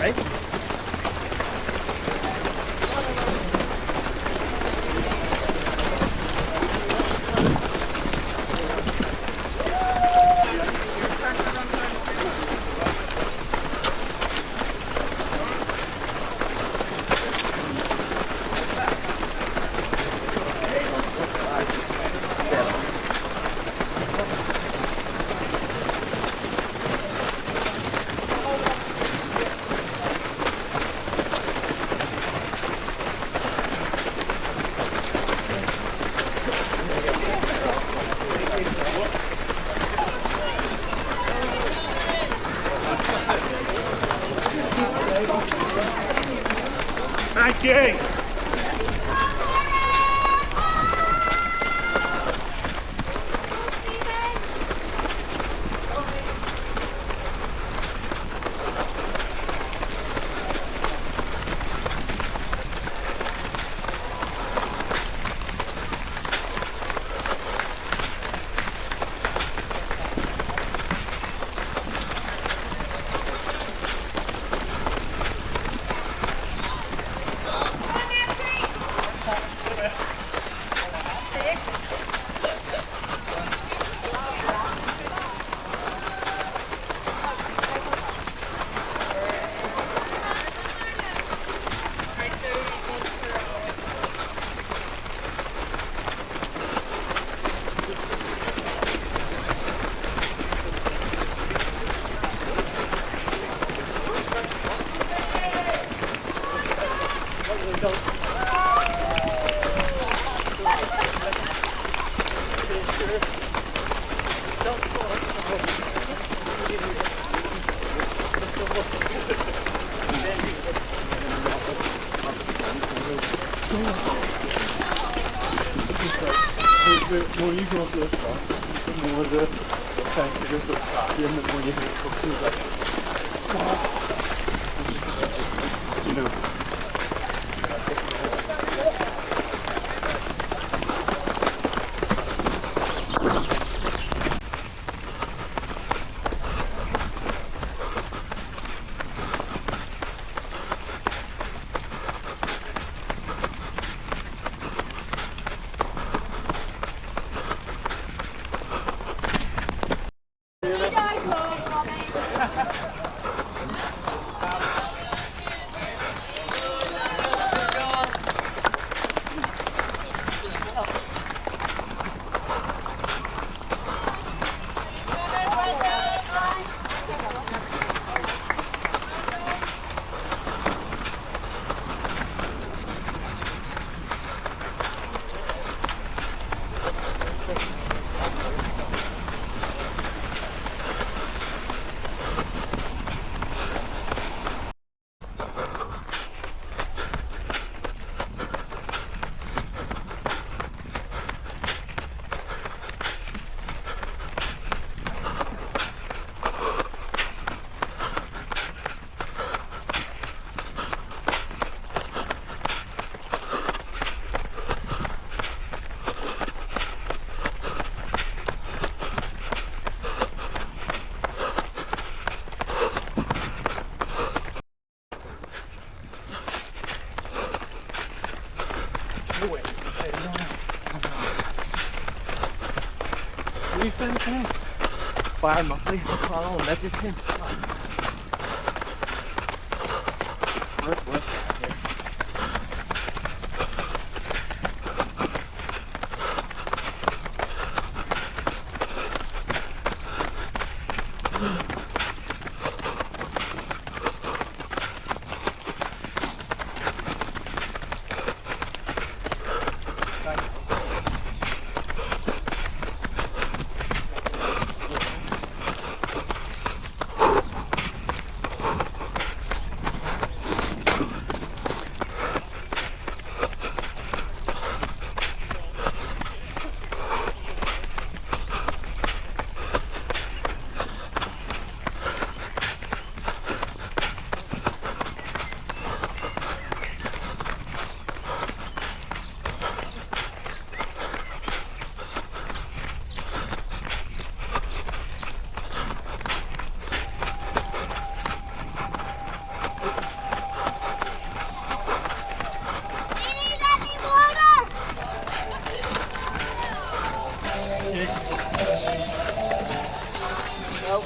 Right? Thank you. Må I gå først, så må det tenke det så hjemme på hjemme på kurset. Lisburn team? Bayern Muckley. Oh, Mitch's team. Where's West?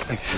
Thanks.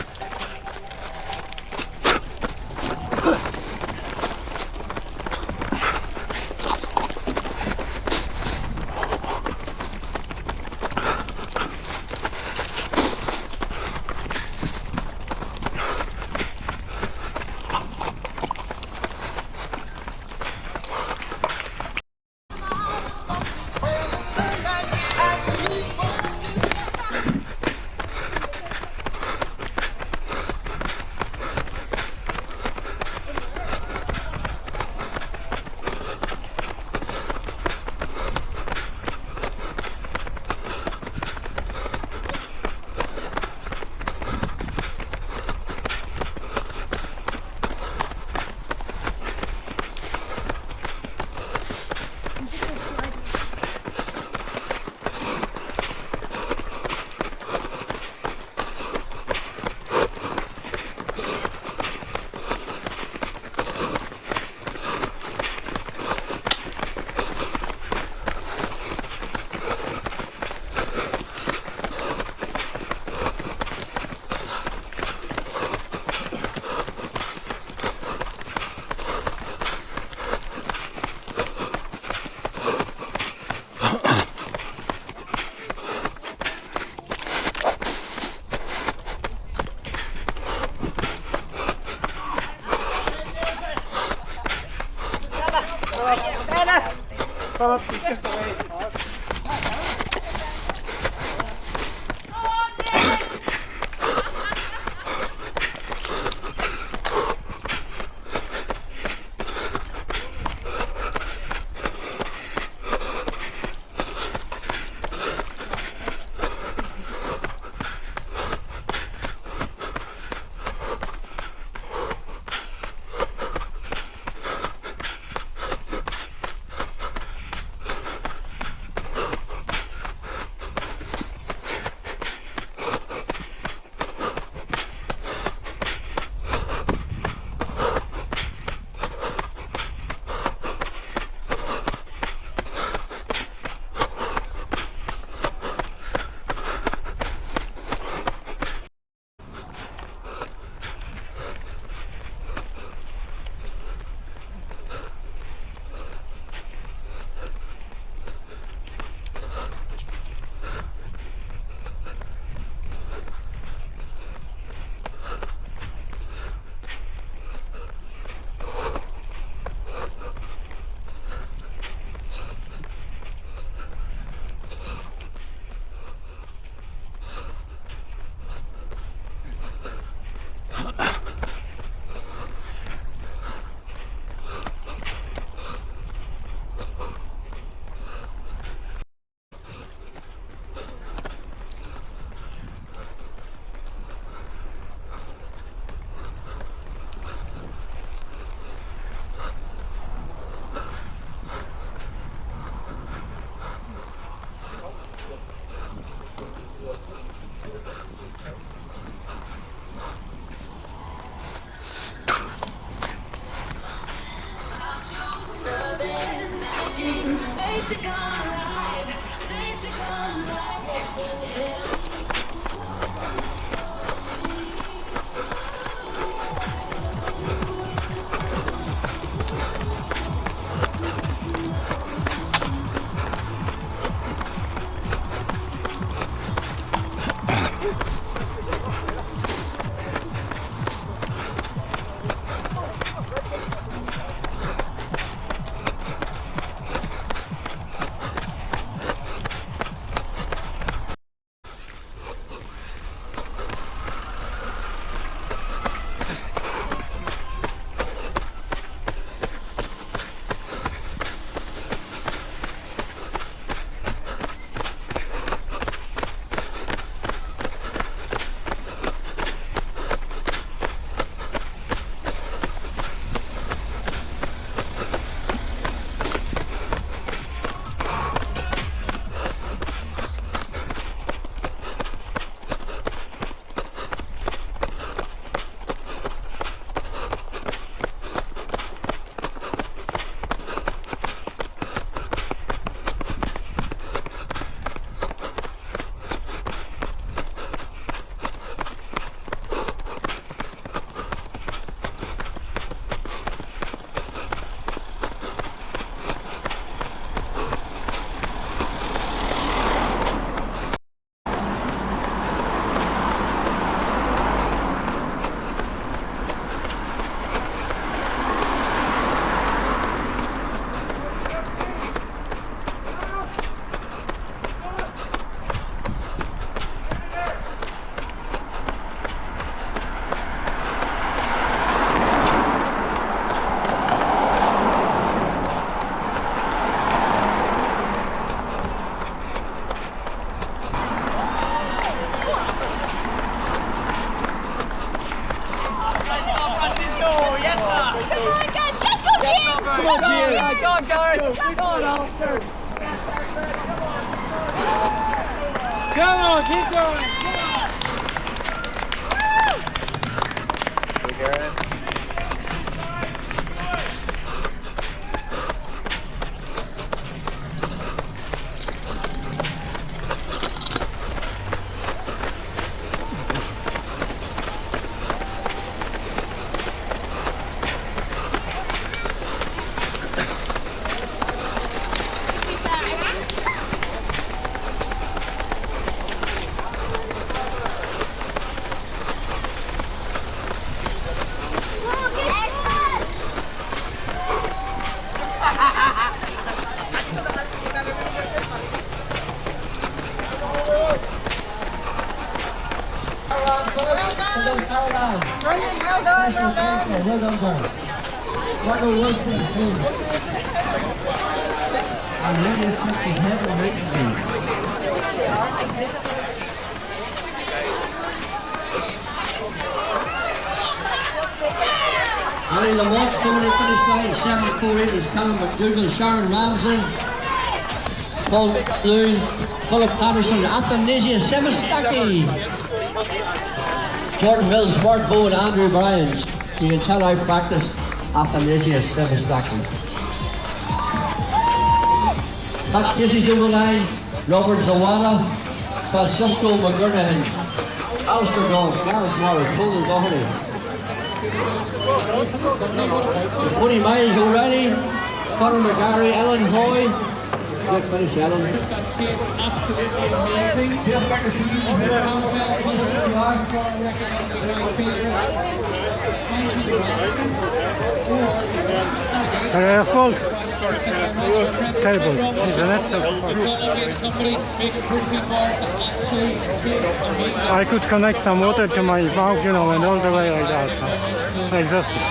Basic on life, basic on life, yeah. Come on, Gary. Go on, Gary. Go on, Alistair. Come on, keep going. Brilliant, well done, well done. Well done, sir. Michael Wilson, and Lydia Texas head of agency. Ali Lamont's coming in finish line, 748 is Callum McDougall, Sharon Ramsey, Paul Bloom, Philip Patterson, Athanasius Semistaki. Jordan Mills, Mark Bowen, Andrew Bryans. You can tell I practiced Athanasius Semistaki. Pat Casey's down the line, Robert Zawada, Francisco McGurnahan, Alistair Dawn, Gareth Morris, Colin Doherty. 20 miles already, Conor McGarry, Ellen Hoy. Good finish, Ellen. Absolutely amazing. Asphalt. Terrible. I could connect some water to my mouth, you know, and all the way like that. So I'm exhausted.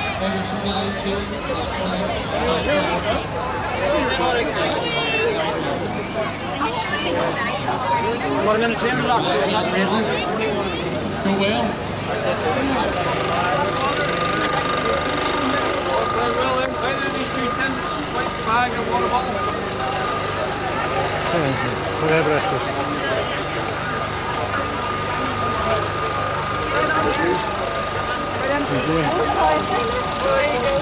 And you should have seen the size of the heart. What a gym lock. Go well. Well, inside of these two tents, white bag and water bottle. Whatever it was. Very good.